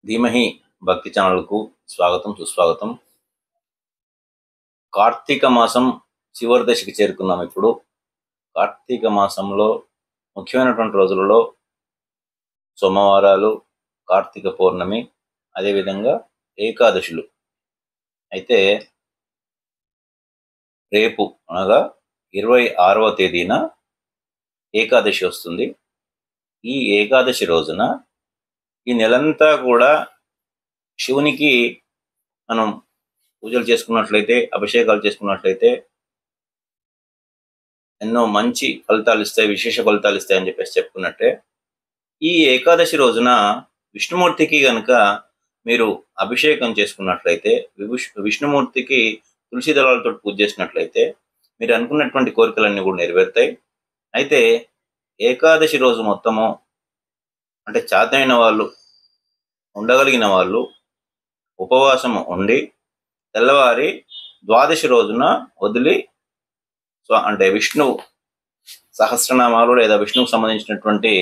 ధీమహి భక్తి ఛానల్కు స్వాగతం సుస్వాగతం. కార్తీక మాసం చివరి దశకి చేరుకున్నాం. ఇప్పుడు కార్తీక మాసంలో ముఖ్యమైనటువంటి రోజులలో సోమవారాలు, కార్తీక పౌర్ణమి, అదేవిధంగా ఏకాదశులు. అయితే రేపు అనగా 26వ తేదీన ఏకాదశి వస్తుంది. ఈ ఏకాదశి రోజున ఈ నెలంతా కూడా శివునికి మనం పూజలు చేసుకున్నట్లయితే, అభిషేకాలు చేసుకున్నట్లయితే ఎన్నో మంచి ఫలితాలు ఇస్తాయి, విశేష ఫలితాలు ఇస్తాయి అని చెప్పేసి చెప్పుకున్నట్టే, ఈ ఏకాదశి రోజున విష్ణుమూర్తికి గనుక మీరు అభిషేకం చేసుకున్నట్లయితే, విష్ణుమూర్తికి తులసి దళాలతో పూజ చేసినట్లయితే మీరు అనుకున్నటువంటి కోరికలన్నీ కూడా నెరవేరుతాయి. అయితే ఏకాదశి రోజు మొత్తము అంటే చేతనైన వాళ్ళు, ఉండగలిగిన వాళ్ళు ఉపవాసం ఉండి తెల్లవారి ద్వాదశి రోజున వదిలి అంటే విష్ణు సహస్రనామాలు లేదా విష్ణువుకు సంబంధించినటువంటి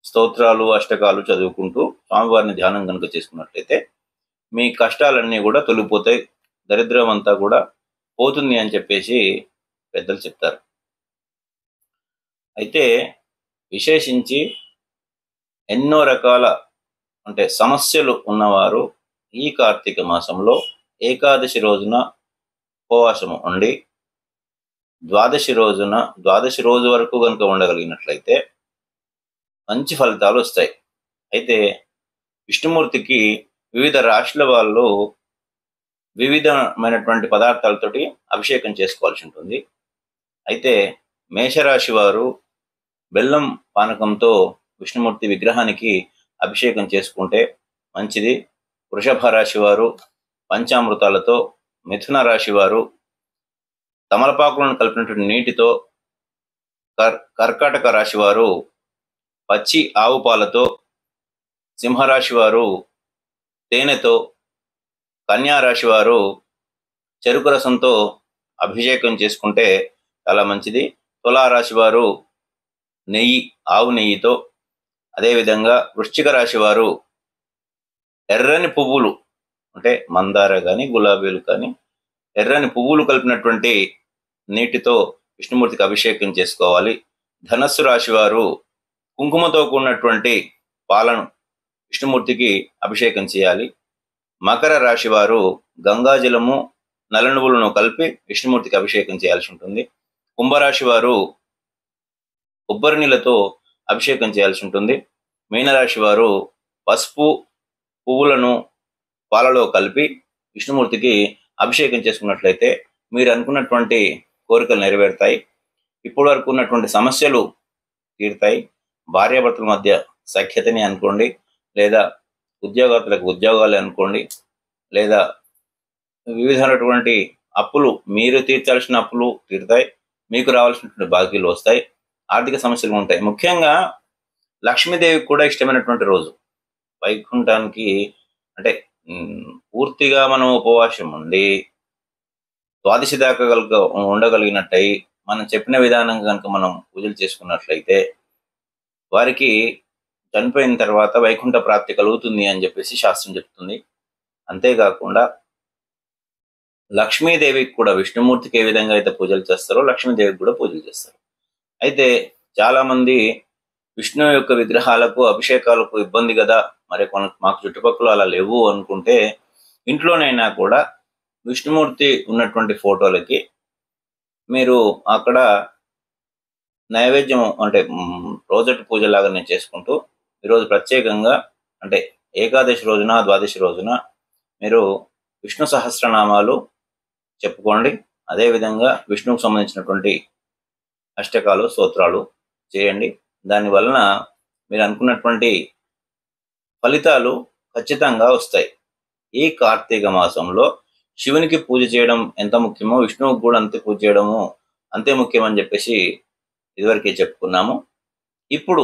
స్తోత్రాలు, అష్టకాలు చదువుకుంటూ స్వామివారిని ధ్యానం కనుక చేసుకున్నట్లయితే మీ కష్టాలన్నీ కూడా తొలగిపోతాయి, దరిద్రం అంతా కూడా పోతుంది అని చెప్పేసి పెద్దలు చెప్తారు. అయితే విశేషించి ఎన్నో రకాల అంటే సమస్యలు ఉన్నవారు ఈ కార్తీక మాసంలో ఏకాదశి రోజున ఉపవాసము ఉండి ద్వాదశి రోజు వరకు కనుక ఉండగలిగినట్లయితే మంచి ఫలితాలు వస్తాయి. అయితే విష్ణుమూర్తికి వివిధ రాశుల వాళ్ళు వివిధమైనటువంటి పదార్థాలతోటి అభిషేకం చేసుకోవాల్సి ఉంటుంది. అయితే మేషరాశి వారు బెల్లం పానకంతో విష్ణుమూర్తి విగ్రహానికి అభిషేకం చేసుకుంటే మంచిది. వృషభ రాశి వారు పంచామృతాలతో, మిథున రాశి వారు తమలపాకులను కలిపినటువంటి నీటితో, కర్కాటక రాశి వారు పచ్చి ఆవు పాలతో, సింహరాశి వారు తేనెతో, కన్యా రాశి వారు చెరుకు రసంతో అభిషేకం చేసుకుంటే చాలా మంచిది. తులారాశి వారు ఆవు నెయ్యితో, అదేవిధంగా వృశ్చిక రాశి వారు ఎర్రని పువ్వులు అంటే మందార కానీ గులాబీలు కానీ ఎర్రని పువ్వులు కలిపినటువంటి నీటితో విష్ణుమూర్తికి అభిషేకం చేసుకోవాలి. ధనస్సు రాశి వారు కుంకుమతో కూడినటువంటి పాలను విష్ణుమూర్తికి అభిషేకం చేయాలి. మకర రాశి వారు గంగాజలము, నల్ల నువ్వులను కలిపి విష్ణుమూర్తికి అభిషేకం చేయాల్సి ఉంటుంది. కుంభరాశి వారు కొబ్బరి నీళ్ళతో అభిషేకం చేయాల్సి ఉంటుంది. మీనరాశి వారు పసుపు పువ్వులను పాలలో కలిపి విష్ణుమూర్తికి అభిషేకం చేసుకున్నట్లయితే మీరు అనుకున్నటువంటి కోరికలు నెరవేరుతాయి. ఇప్పటి వరకు ఉన్నటువంటి సమస్యలు తీరుతాయి. భార్యాభర్తల మధ్య సఖ్యతని అనుకోండి, లేదా ఉద్యోగస్తులకు ఉద్యోగాలు అనుకోండి, లేదా వివిధమైనటువంటి అప్పులు, మీరు తీర్చాల్సిన అప్పులు తీరుతాయి, మీకు రావాల్సినటువంటి బాకీలు వస్తాయి, ఆర్థిక సమస్యలు ఉంటాయి. ముఖ్యంగా లక్ష్మీదేవికి కూడా ఇష్టమైనటువంటి రోజు. వైకుంఠానికి అంటే పూర్తిగా మనం ఉపవాసం ఉండి ద్వాదశి దాకా ఉండగలిగినట్టయి మనం చెప్పిన విధానం కనుక మనం పూజలు చేసుకున్నట్లయితే వారికి చనిపోయిన తర్వాత వైకుంఠ ప్రాప్తి కలుగుతుంది అని చెప్పేసి శాస్త్రం చెప్తుంది. అంతేకాకుండా లక్ష్మీదేవికి కూడా విష్ణుమూర్తికి ఏ విధంగా అయితే పూజలు చేస్తారో లక్ష్మీదేవికి కూడా పూజలు చేస్తారు. అయితే చాలామంది విష్ణు యొక్క విగ్రహాలకు అభిషేకాలకు ఇబ్బంది కదా, మరి మాకు చుట్టుపక్కల అలా లేవు అనుకుంటే ఇంట్లోనైనా కూడా విష్ణుమూర్తి ఉన్నటువంటి ఫోటోలకి మీరు అక్కడ నైవేద్యం అంటే రోజటి పూజలాగానే చేసుకుంటూ ఈరోజు ప్రత్యేకంగా అంటే ఏకాదశి రోజున, ద్వాదశి రోజున మీరు విష్ణు సహస్రనామాలు చెప్పుకోండి. అదేవిధంగా విష్ణువుకు సంబంధించినటువంటి అష్టకాలు, స్తోత్రాలు చేయండి. దానివలన మీరు అనుకున్నటువంటి ఫలితాలు ఖచ్చితంగా వస్తాయి. ఈ కార్తీక మాసంలో శివునికి పూజ చేయడం ఎంత ముఖ్యమో విష్ణువుకి కూడా అంతే పూజ చేయడము అంతే ముఖ్యమని చెప్పేసి ఇదివరకే చెప్పుకున్నాము. ఇప్పుడు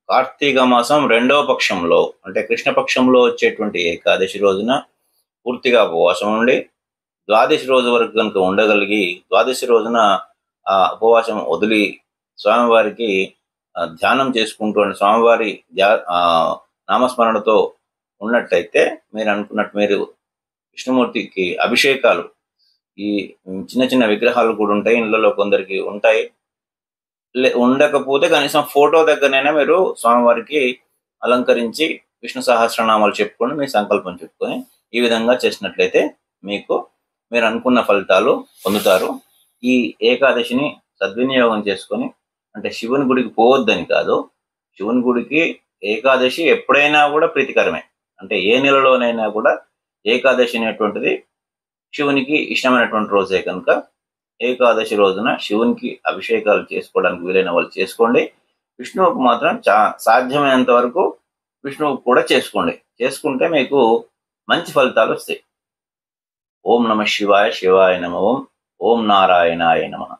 కార్తీక మాసం రెండవ పక్షంలో అంటే కృష్ణపక్షంలో వచ్చేటువంటి ఏకాదశి రోజున పూర్తిగా ఉపవాసం ఉండి ద్వాదశి రోజు వరకు కనుక ఉండగలిగి ద్వాదశి రోజున ఆ ఉపవాసం వదిలి స్వామివారికి ధ్యానం చేసుకుంటూ స్వామివారి నామస్మరణతో ఉన్నట్టయితే మీరు అనుకున్నట్టు మీరు విష్ణుమూర్తికి అభిషేకాలు, ఈ చిన్న చిన్న విగ్రహాలు కూడా ఉంటాయి, ఇళ్ళలో కొందరికి ఉంటాయి. ఉండకపోతే కనీసం ఫోటో దగ్గరనైనా మీరు స్వామివారికి అలంకరించి విష్ణు సహస్రనామాలు చెప్పుకొని మీ సంకల్పం చెప్పుకొని ఈ విధంగా చేసినట్లయితే మీరు అనుకున్న ఫలితాలు పొందుతారు. ఈ ఏకాదశిని సద్వినియోగం చేసుకొని, అంటే శివుని గుడికి పోవద్దని కాదు, శివుని గుడికి ఏకాదశి ఎప్పుడైనా కూడా ప్రీతికరమే. అంటే ఏ నెలలోనైనా కూడా ఏకాదశి అనేటువంటిది శివునికి ఇష్టమైనటువంటి రోజే కనుక ఏకాదశి రోజున శివునికి అభిషేకాలు చేసుకోవడానికి వీలైన వాళ్ళు చేసుకోండి. విష్ణువుకు మాత్రం సాధ్యమైనంత వరకు విష్ణువుకు కూడా చేసుకోండి. చేసుకుంటే మీకు మంచి ఫలితాలు వస్తాయి. ఓం నమ శివాయ, శివాయ నమ ఓం. ఓం నారాయణాయ నమః.